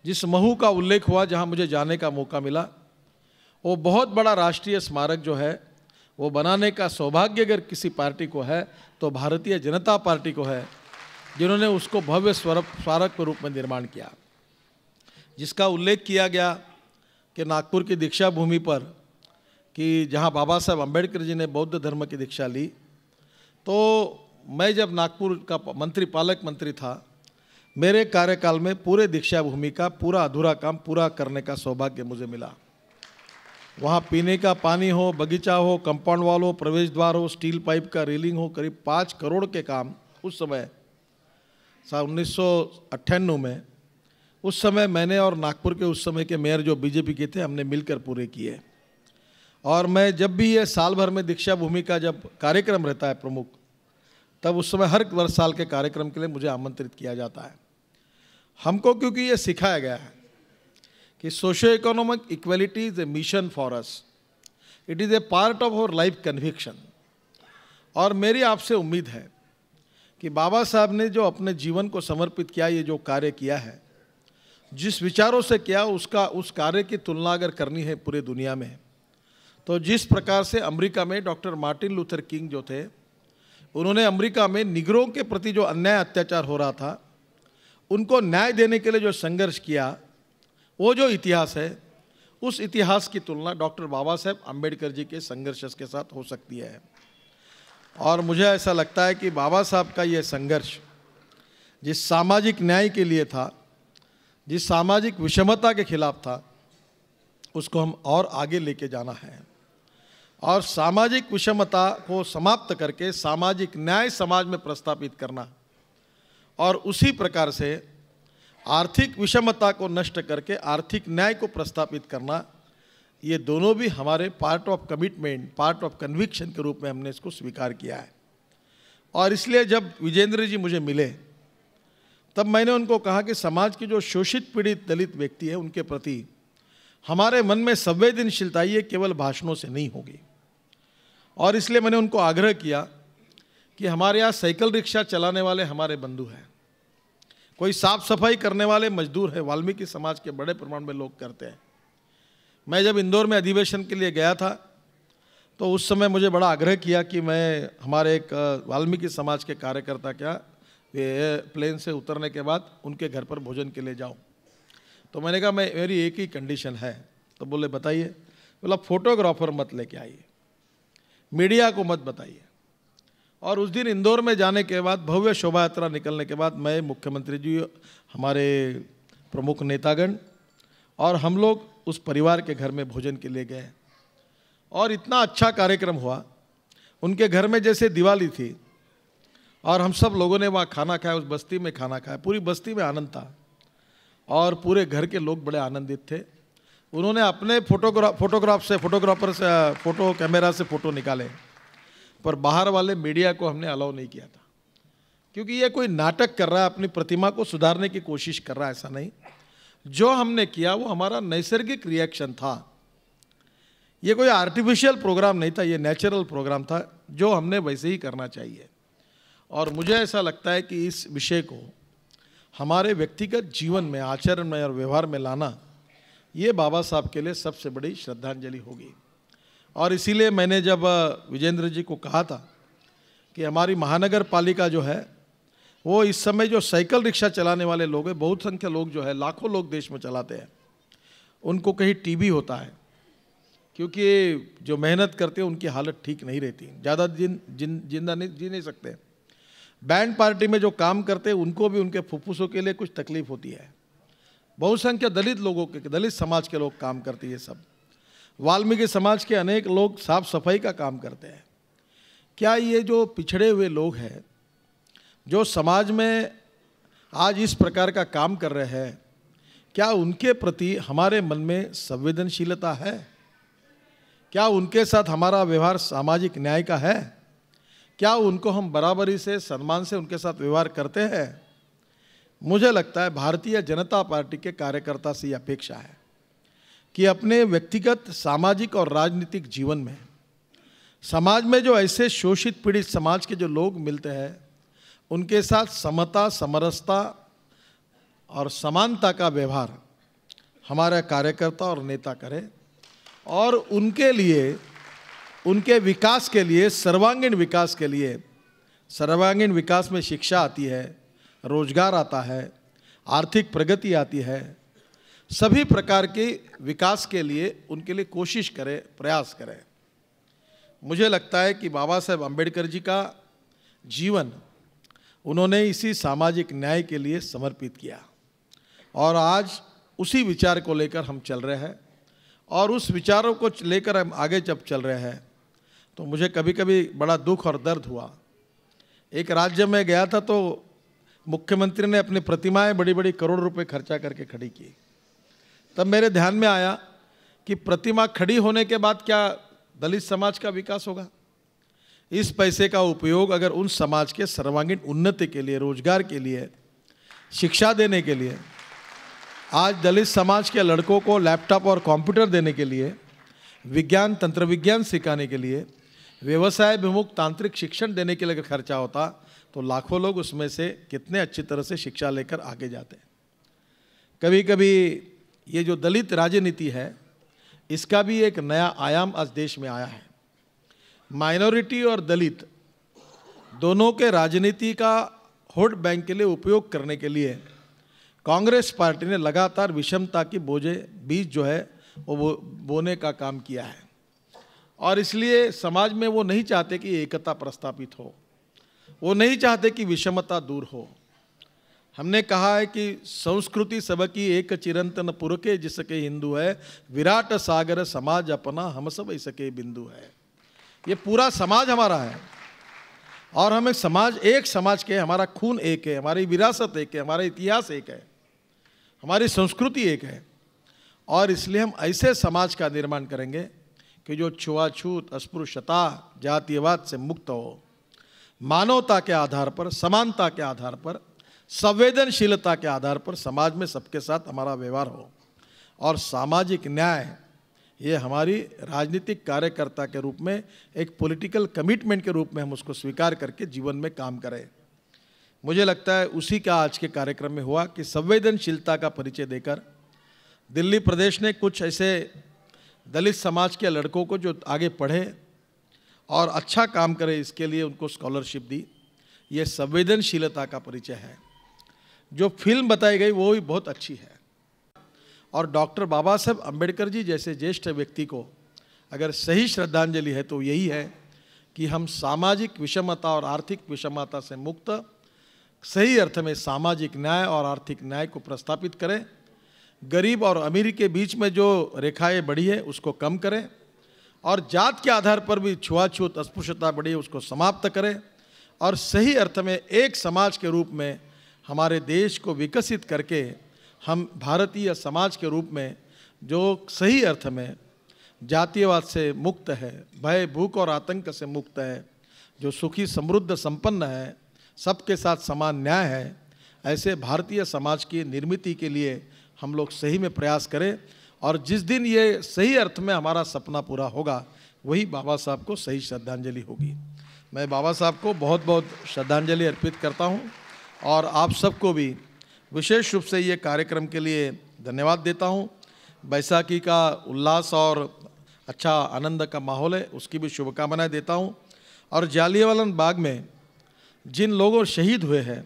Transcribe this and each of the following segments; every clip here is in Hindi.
जिस महू का उल्लेख हुआ, जहां मुझे जाने का मौका मिला, वो बहुत बड़ा राष्ट्रीय स्मारक जो है वो बनाने का सौभाग्य अगर किसी पार्टी को है तो भारतीय जनता पार्टी को है, जिन्होंने उसको भव्य स्मारक के रूप में निर्माण किया, जिसका उल्लेख किया गया कि नागपुर की दीक्षा भूमि पर कि जहां बाबा साहब अम्बेडकर जी ने बौद्ध धर्म की दीक्षा ली। तो मैं जब नागपुर का पालक मंत्री था, मेरे कार्यकाल में पूरे दीक्षा भूमि का पूरा अधूरा काम पूरा करने का सौभाग्य मुझे मिला। वहाँ पीने का पानी हो, बगीचा हो, कंपाउंड वॉल हो, प्रवेश द्वार हो, स्टील पाइप का रेलिंग हो, करीब 5 करोड़ के काम उस समय 1998 में, उस समय मैंने और नागपुर के उस समय के मेयर जो बीजेपी के थे, हमने मिलकर पूरे किए। और मैं जब भी ये साल भर में दीक्षा भूमि का जब कार्यक्रम रहता है प्रमुख, तब उस समय हर वर्ष साल के कार्यक्रम के लिए मुझे आमंत्रित किया जाता है। हमको क्योंकि ये सिखाया गया है कि socio economic equality is a mission for us, it is a part of our life conviction. और मेरी आपसे उम्मीद है कि बाबा साहब ने जो अपने जीवन को समर्पित किया, ये जो कार्य किया है, जिस विचारों से किया, उस कार्य की तुलना अगर करनी है पूरी दुनिया में, तो जिस प्रकार से अमेरिका में डॉक्टर मार्टिन लूथर किंग जो थे, उन्होंने अमेरिका में निगरों के प्रति जो अन्याय अत्याचार हो रहा था उनको न्याय देने के लिए जो संघर्ष किया, वो जो इतिहास है, उस इतिहास की तुलना डॉक्टर बाबा साहेब अम्बेडकर जी के संघर्ष के साथ हो सकती है। और मुझे ऐसा लगता है कि बाबा साहब का ये संघर्ष जिस सामाजिक न्याय के लिए था, जिस सामाजिक विषमता के खिलाफ था, उसको हम और आगे लेके जाना है और सामाजिक विषमता को समाप्त करके सामाजिक न्याय समाज में प्रस्तापित करना, और उसी प्रकार से आर्थिक विषमता को नष्ट करके आर्थिक न्याय को प्रस्तापित करना, ये दोनों भी हमारे part of commitment, part of conviction के रूप में हमने इसको स्वीकार किया है। और इसलिए जब विजेंद्र जी मुझे मिले, तब मैंने उनको कहा कि समाज के जो शोषित पीड़ित दलित व्यक्ति है, उनके प्रति हमारे मन में संवेदनशीलता ये केवल भाषणों से नहीं होगी। और इसलिए मैंने उनको आग्रह किया कि हमारे यहाँ साइकिल रिक्शा चलाने वाले हमारे बंधु हैं, कोई साफ सफाई करने वाले मजदूर हैं, वाल्मीकि समाज के बड़े प्रमाण में लोग करते हैं। मैं जब इंदौर में अधिवेशन के लिए गया था, तो उस समय मुझे बड़ा आग्रह किया कि मैं हमारे एक वाल्मीकि समाज के कार्यकर्ता क्या वे प्लेन से उतरने के बाद उनके घर पर भोजन के लिए जाऊं। तो मैंने कहा मेरी एक ही कंडीशन है। तो बोले बताइए। बोला फोटोग्राफर मत लेके आइए, मीडिया को मत बताइए। और उस दिन इंदौर में जाने के बाद, भव्य शोभा यात्रा निकलने के बाद, मैं, मुख्यमंत्री जी, हमारे प्रमुख नेतागण और हम लोग उस परिवार के घर में भोजन के लिए गए और इतना अच्छा कार्यक्रम हुआ। उनके घर में जैसे दिवाली थी और हम सब लोगों ने वहाँ खाना खाया, उस बस्ती में खाना खाया, पूरी बस्ती में आनंद था और पूरे घर के लोग बड़े आनंदित थे। उन्होंने अपने फोटोग्राफर से फोटो कैमरा से फ़ोटो निकाले, पर बाहर वाले मीडिया को हमने अलाउ नहीं किया था, क्योंकि ये कोई नाटक कर रहा है, अपनी प्रतिमा को सुधारने की कोशिश कर रहा है, ऐसा नहीं। जो हमने किया वो हमारा नैसर्गिक रिएक्शन था, ये कोई आर्टिफिशियल प्रोग्राम नहीं था, ये नेचुरल प्रोग्राम था, जो हमने वैसे ही करना चाहिए। और मुझे ऐसा लगता है कि इस विषय को हमारे व्यक्तिगत जीवन में, आचरण में और व्यवहार में लाना, ये बाबा साहब के लिए सबसे बड़ी श्रद्धांजलि होगी। और इसीलिए मैंने जब विजेंद्र जी को कहा था कि हमारी महानगर पालिका जो है, वो इस समय जो साइकिल रिक्शा चलाने वाले लोग हैं, बहुत संख्या लोग जो है, लाखों लोग देश में चलाते हैं, उनको कहीं टीबी होता है, क्योंकि जो मेहनत करते हैं उनकी हालत ठीक नहीं रहती, ज़्यादा दिन जिंदा नहीं जी नहीं सकते। बैंड पार्टी में जो काम करते हैं उनको भी उनके फुफ्फुसों के लिए कुछ तकलीफ होती है। बहुसंख्या दलित लोगों के, दलित समाज के लोग काम करते हैं, ये सब वाल्मीकि समाज के अनेक लोग साफ सफाई का काम करते हैं। क्या ये जो पिछड़े हुए लोग हैं, जो समाज में आज इस प्रकार का काम कर रहे हैं, क्या उनके प्रति हमारे मन में संवेदनशीलता है? क्या उनके साथ हमारा व्यवहार सामाजिक न्याय का है? क्या उनको हम बराबरी से, सम्मान से उनके साथ व्यवहार करते हैं? मुझे लगता है भारतीय जनता पार्टी के कार्यकर्ता से ये अपेक्षा है कि अपने व्यक्तिगत, सामाजिक और राजनीतिक जीवन में समाज में जो ऐसे शोषित पीड़ित समाज के जो लोग मिलते हैं, उनके साथ समता, समरसता और समानता का व्यवहार हमारा कार्यकर्ता और नेता करें और उनके लिए, उनके विकास के लिए, सर्वांगीण विकास के लिए, सर्वांगीण विकास में शिक्षा आती है, रोजगार आता है, आर्थिक प्रगति आती है, सभी प्रकार के विकास के लिए उनके लिए कोशिश करें, प्रयास करें। मुझे लगता है कि बाबा साहेब अम्बेडकर जी का जीवन उन्होंने इसी सामाजिक न्याय के लिए समर्पित किया और आज उसी विचार को लेकर हम चल रहे हैं और उस विचारों को लेकर हम आगे जब चल रहे हैं तो मुझे कभी कभी बड़ा दुख और दर्द हुआ। एक राज्य में गया था तो मुख्यमंत्री ने अपनी प्रतिमाएं बड़ी बड़ी करोड़ रुपए खर्चा करके खड़ी की। तब मेरे ध्यान में आया कि प्रतिमा खड़ी होने के बाद क्या दलित समाज का विकास होगा? इस पैसे का उपयोग अगर उन समाज के सर्वांगीण उन्नति के लिए, रोजगार के लिए, शिक्षा देने के लिए, आज दलित समाज के लड़कों को लैपटॉप और कंप्यूटर देने के लिए, विज्ञान तंत्र विज्ञान सिखाने के लिए, व्यवसाय विमुख तांत्रिक शिक्षण देने के लिए अगर खर्चा होता तो लाखों लोग उसमें से कितने अच्छी तरह से शिक्षा लेकर आगे जाते। कभी कभी ये जो दलित राजनीति है इसका भी एक नया आयाम आज देश में आया है। माइनॉरिटी और दलित दोनों के राजनीति का वोट बैंक के लिए उपयोग करने के लिए कांग्रेस पार्टी ने लगातार विषमता की बीज जो है वो बोने का काम किया है और इसलिए समाज में वो नहीं चाहते कि एकता प्रस्थापित हो, वो नहीं चाहते कि विषमता दूर हो। हमने कहा है कि संस्कृति सबकी एक चिरंतन पुरखे जिसके हिंदू है, विराट सागर समाज अपना हम सब इसके बिंदु है। ये पूरा समाज हमारा है और हमें समाज, एक समाज के, हमारा खून एक है, हमारी विरासत एक है, हमारा इतिहास एक है, हमारी संस्कृति एक है और इसलिए हम ऐसे समाज का निर्माण करेंगे कि जो छुआछूत, अस्पृश्यता, जातीयवाद से मुक्त हो, मानवता के आधार पर, समानता के आधार पर, संवेदनशीलता के आधार पर समाज में सबके साथ हमारा व्यवहार हो और सामाजिक न्याय ये हमारी राजनीतिक कार्यकर्ता के रूप में, एक पॉलिटिकल कमिटमेंट के रूप में हम उसको स्वीकार करके जीवन में काम करें। मुझे लगता है उसी का आज के कार्यक्रम में हुआ कि संवेदनशीलता का परिचय देकर दिल्ली प्रदेश ने कुछ ऐसे दलित समाज के लड़कों को जो आगे पढ़े और अच्छा काम करे इसके लिए उनको स्कॉलरशिप दी। ये संवेदनशीलता का परिचय है। जो फिल्म बताई गई वो भी बहुत अच्छी है और डॉक्टर बाबा साहेब अम्बेडकर जी जैसे ज्येष्ठ व्यक्ति को अगर सही श्रद्धांजलि है तो यही है कि हम सामाजिक विषमता और आर्थिक विषमता से मुक्त, सही अर्थ में सामाजिक न्याय और आर्थिक न्याय को प्रस्थापित करें, गरीब और अमीर के बीच में जो रेखाएं बढ़ी है उसको कम करें और जात के आधार पर भी छुआछूत, अस्पृश्यता बढ़ी है उसको समाप्त करें और सही अर्थ में एक समाज के रूप में हमारे देश को विकसित करके हम भारतीय समाज के रूप में जो सही अर्थ में जातीयवाद से मुक्त है, भय, भूख और आतंक से मुक्त है, जो सुखी, समृद्ध, संपन्न है, सबके साथ समान न्याय है, ऐसे भारतीय समाज की निर्मित के लिए हम लोग सही में प्रयास करें और जिस दिन ये सही अर्थ में हमारा सपना पूरा होगा वही बाबा साहब को सही श्रद्धांजलि होगी। मैं बाबा साहब को बहुत बहुत श्रद्धांजलि अर्पित करता हूँ और आप सबको भी विशेष रूप से ये कार्यक्रम के लिए धन्यवाद देता हूँ। बैसाखी का उल्लास और अच्छा आनंद का माहौल है, उसकी भी शुभकामनाएं देता हूँ और जालियांवाला बाग में जिन लोगों शहीद हुए हैं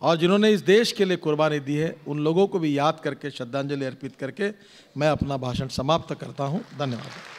और जिन्होंने इस देश के लिए कुर्बानी दी है उन लोगों को भी याद करके श्रद्धांजलि अर्पित करके मैं अपना भाषण समाप्त करता हूँ। धन्यवाद।